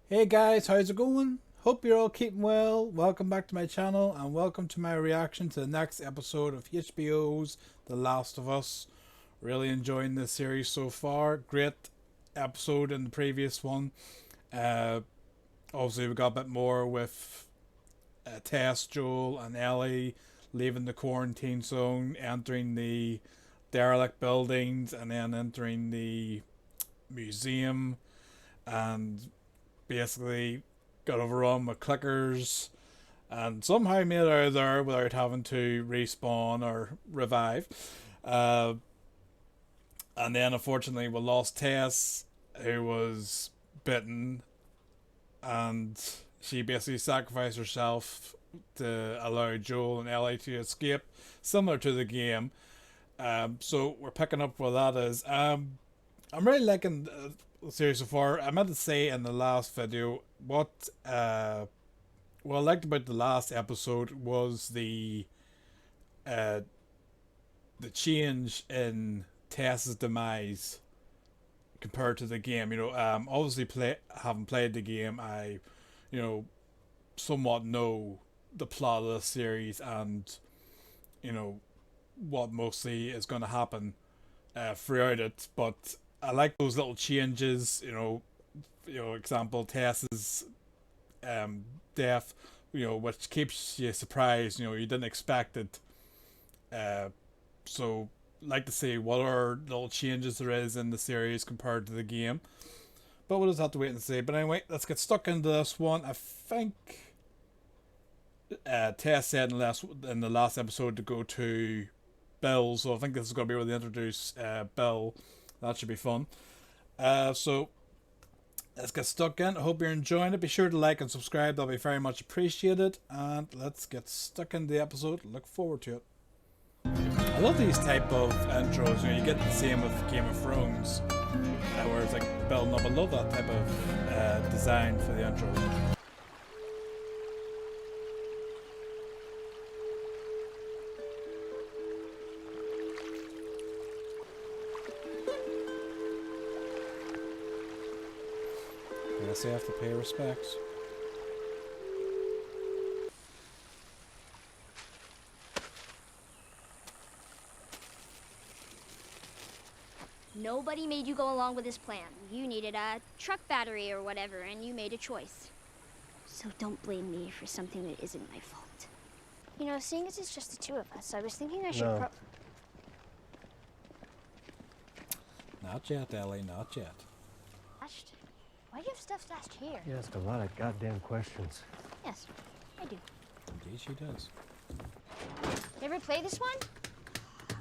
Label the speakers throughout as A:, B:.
A: Hey guys, how's it going? Hope you're all keeping well. Welcome back to my channel and welcome to my reaction to the next episode of HBO's The Last of Us. Really enjoying this series so far. Great episode in the previous one. Uh, Obviously we got a bit more with Tess, Joel and Ellie leaving the quarantine zone, entering the derelict buildings and then entering the museum and basically got overrun with clickers and somehow made it out of there without having to respawn or revive. Uh, and then unfortunately we lost Tess, who was bitten, and she basically sacrificed herself to allow Joel and Ellie to escape, similar to the game. So we're picking up where that is. I'm really liking the series so far. I meant to say in the last video what I liked about the last episode was uh, the change in Tess's demise compared to the game. Obviously having played the game, I you know somewhat know the plot of the series and you know what mostly is going to happen throughout it, but I like those little changes. Example Tess's death. Which keeps you surprised. You didn't expect it. So like to see what are little changes there is in the series compared to the game. But we'll just have to wait and see. But anyway, let's get stuck into this one. I think Tess said in the last episode to go to Bill, so I think this is going to be where they introduce Bill. That should be fun. So let's get stuck in. I hope you're enjoying it. Be sure to like and subscribe. That'll be very much appreciated. And let's get stuck in the episode. Look forward to it. I love these type of intros. You get the same with Game of Thrones, where it's like building up. I love that type of design for the intro. I guess I have to pay respects.
B: Nobody made you go along with this plan. You needed a truck battery or whatever, and you made a choice. So don't blame me for something that isn't my fault. You know, seeing as it's just the two of us, I was thinking I should
A: Not yet, Ellie, not yet.
B: Why do you have stuff stashed here?
C: You ask a lot of goddamn questions.
B: Yes, I do.
A: Indeed she does.
B: You ever play this one?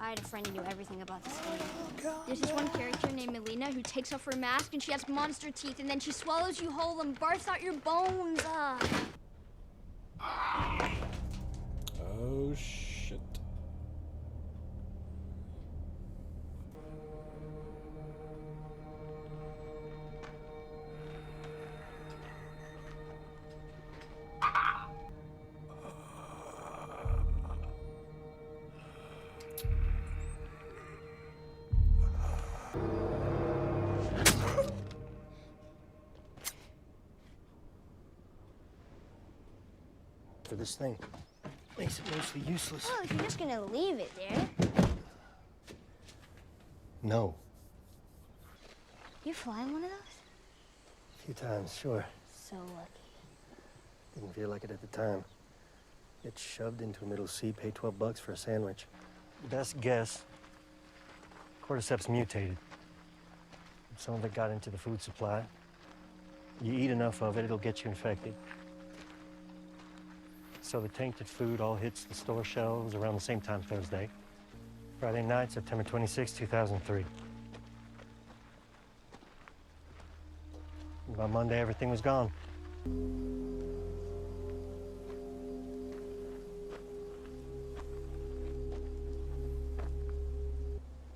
B: I had a friend who knew everything about this game. There's this one character named Melina who takes off her mask and she has monster teeth and then she swallows you whole and barfs out your bones.
A: Oh shit.
C: For this thing. Makes it mostly useless.
B: Well, if you're just gonna leave it there.
C: No.
B: You flying one of those?
C: A few times, sure.
B: So lucky.
C: Didn't feel like it at the time. Get shoved into a middle seat, pay $12 for a sandwich. Best guess, cordyceps mutated. Some of it got into the food supply. You eat enough of it, it'll get you infected. So the tainted food all hits the store shelves around the same time Thursday. Friday night, September 26, 2003. By Monday, everything was gone.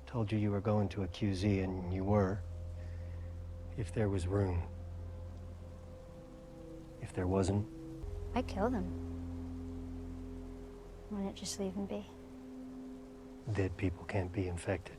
C: Told you were going to a QZ, and you were. If there was room. If there wasn't,
B: I killed him. Why not just leave him be?
C: dead people can't be infected.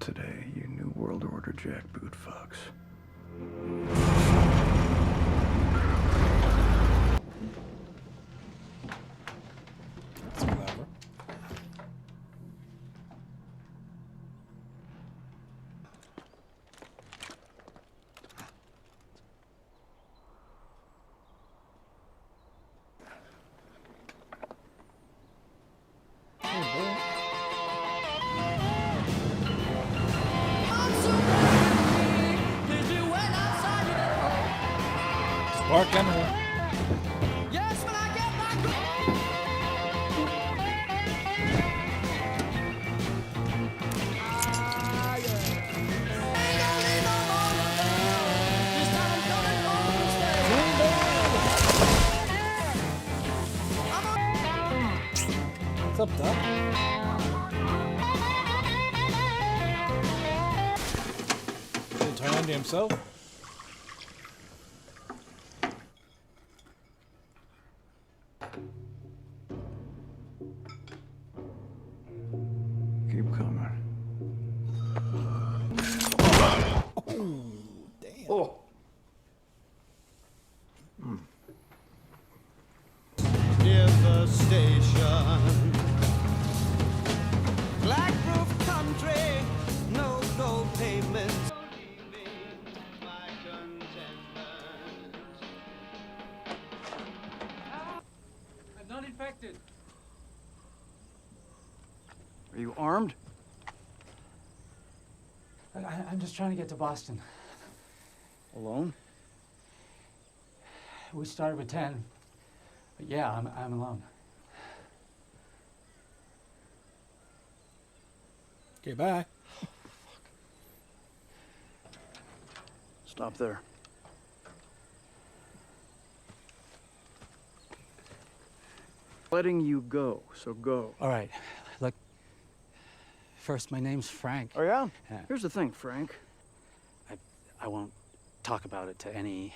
D: Not today, you New World Order jackboot fucks.
A: That's clever. Spark anyway. What's up, Doc? Did he turn into himself?
D: Keep coming.
A: Oh, damn.
D: Oh!
E: Devastation. Black roof country, no gold pavement.
F: I'm not infected.
D: Are you armed?
F: I'm just trying to get to Boston.
D: Alone?
F: We started with 10. But yeah, I'm alone.
A: Okay, bye.
D: Stop there. Letting you go, so go.
F: All right, look. First, my name's Frank.
D: Oh, yeah?
F: Yeah.
D: Here's the thing, Frank.
F: I won't talk about it to any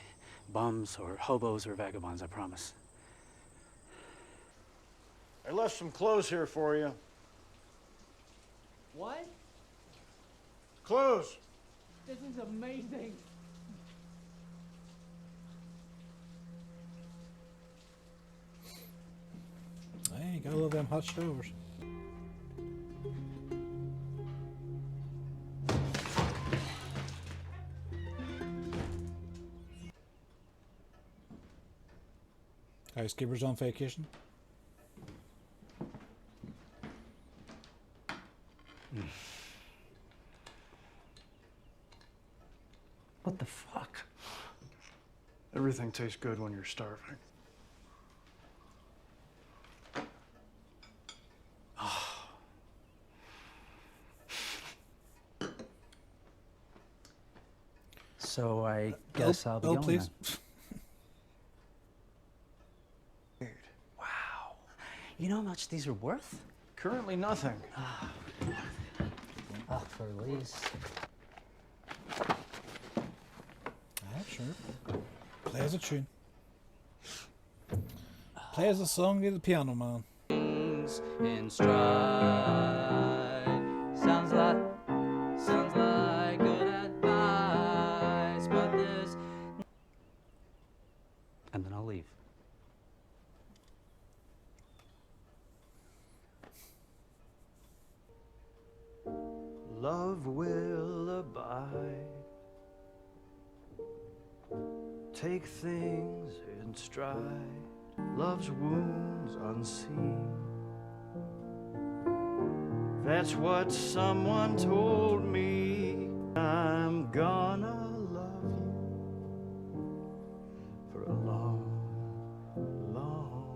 F: bums or hobos or vagabonds, I promise.
D: I left some clothes here for you.
F: What?
D: Clothes!
F: This is amazing.
A: Hey, gotta love them hot showers. Housekeeper's on vacation.
F: What the fuck?
D: Everything tastes good when you're starving.
F: So I guess I'll be
A: Bill,
F: going
A: please.
F: then. Wow. You know how much these are worth?
D: Currently nothing.
F: Oh, for least.
A: Sure. Play as a tune. Play as a song to the piano man.
F: In stride. Sounds like good advice, but there's. And then I'll leave.
E: Love will abide. Take things in stride. Love's wounds unseen. That's what someone told me. I'm gonna love you for a long, long.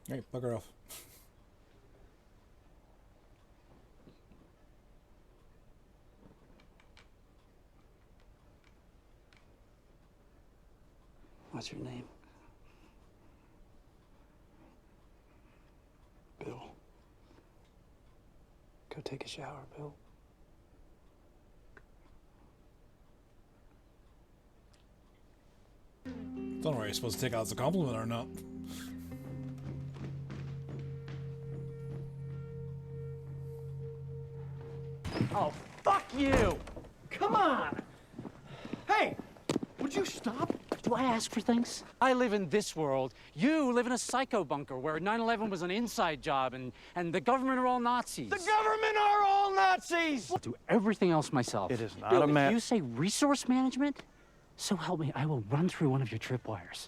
A: Hey, bugger off.
F: What's your name? Bill. Go take a shower, Bill.
A: Don't know whether you're supposed to take it as a compliment or not.
G: Oh, fuck you! Come on! Hey! Would you stop?
F: Do I ask for things? I live in this world. You live in a psycho bunker where 9/11 was an inside job and the government are all Nazis.
G: The government are all Nazis!
F: I'll do everything else myself.
D: It is not
F: Bill,
D: a
F: if you say resource management, so help me, I will run through one of your tripwires.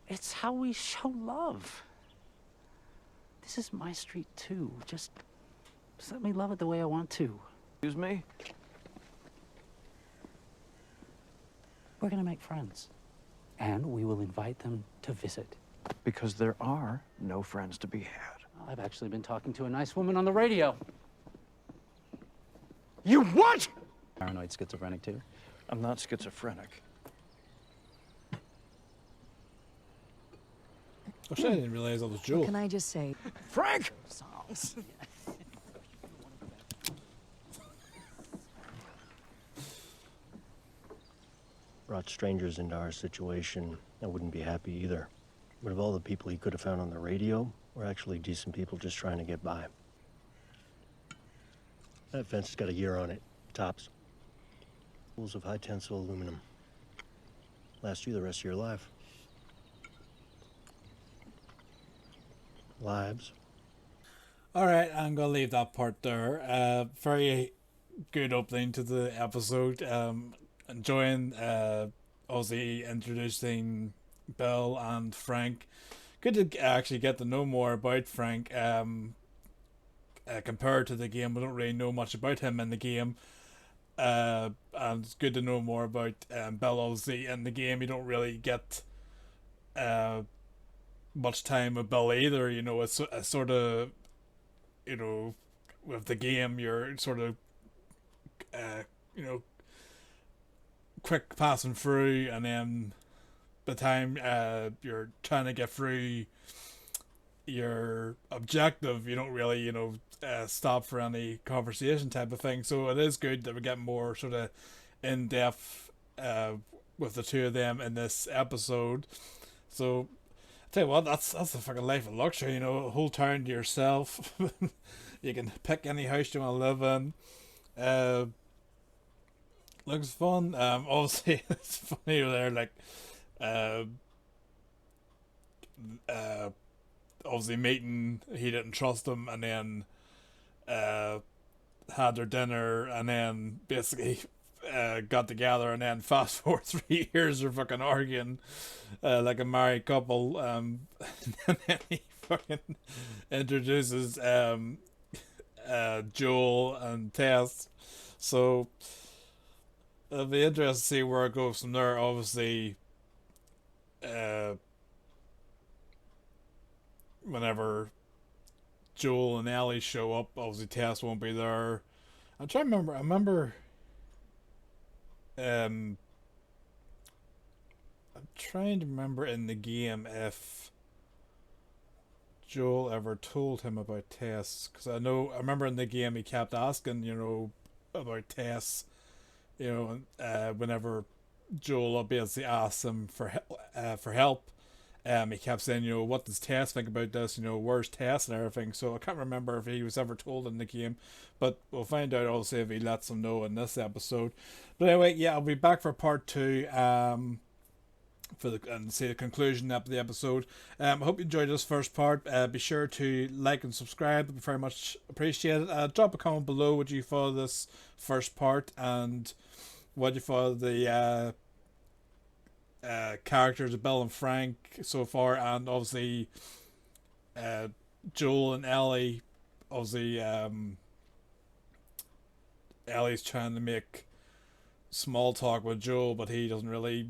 F: It's how we show love. This is my street too. Just let me love it the way I want to.
D: Excuse me?
F: We're gonna make friends. And we will invite them to visit.
D: Because there are no friends to be had.
F: I've actually been talking to a nice woman on the radio.
G: You what?
F: Paranoid schizophrenic too?
D: I'm not schizophrenic.
A: Oh shit, I didn't realize that was Joel.
H: Can I just say,
G: Frank!
H: songs?
C: Brought strangers into our situation, I wouldn't be happy either. But of all the people he could have found on the radio, we're actually decent people just trying to get by. That fence has got a year on it, tops. Spools of high tensile aluminum. Last you the rest of your life. Lives.
A: Alright, I'm gonna leave that part there. Very good opening to the episode. Enjoying Ozzy introducing Bill and Frank. Good to actually get to know more about Frank. Compared to the game, we don't really know much about him in the game. And it's good to know more about Bill Ozzy in the game. You don't really get much time with Bill either. You know, it's a sort of, you know, with the game, you're sort of, you know, quick passing through, and then by the time you're trying to get through your objective, you don't really, you know, stop for any conversation type of thing. So it is good that we get more sort of in-depth with the two of them in this episode. So I tell you what, that's the fucking life of luxury, you know, a whole town to yourself. You can pick any house you want to live in. Looks fun. Obviously it's funny there, like obviously meeting, he didn't trust him, and then had their dinner, and then basically got together, and then fast forward 3 years they're fucking arguing like a married couple. And then he fucking introduces Joel and Tess. So it'll be interesting to see where it goes from there. Obviously, whenever Joel and Ellie show up, obviously Tess won't be there. I'm trying to remember. I remember. I'm trying to remember in the game if Joel ever told him about Tess, because I remember in the game he kept asking, you know, about Tess. You know, whenever Joel basically asked him for help, he kept saying, you know, what does Tess think about this? You know, where's Tess and everything. So I can't remember if he was ever told in the game, but we'll find out also if he lets him know in this episode. But anyway, yeah, I'll be back for part 2. And see the conclusion of the episode. I hope you enjoyed this first part. Be sure to like and subscribe. It'd be very much appreciated. Drop a comment below what you thought of this first part and what you thought of the characters of Bill and Frank so far, and obviously Joel and Ellie. Obviously Ellie's trying to make small talk with Joel, but he doesn't really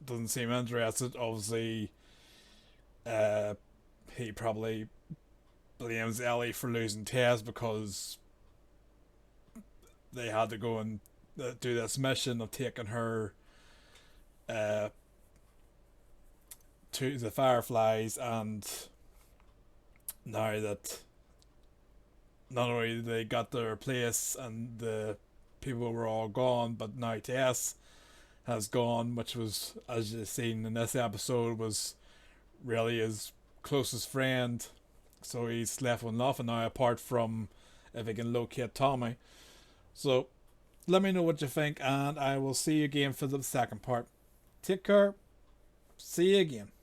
A: doesn't seem interested. Obviously he probably blames Ellie for losing Tess because they had to go and do this mission of taking her to the Fireflies, and now that not only they got their place and the people were all gone, but now Tess has gone, which was, as you've seen in this episode, was really his closest friend. So he's left with nothing now apart from if he can locate Tommy. So let me know what you think, and I will see you again for the second part. Take care. See you again.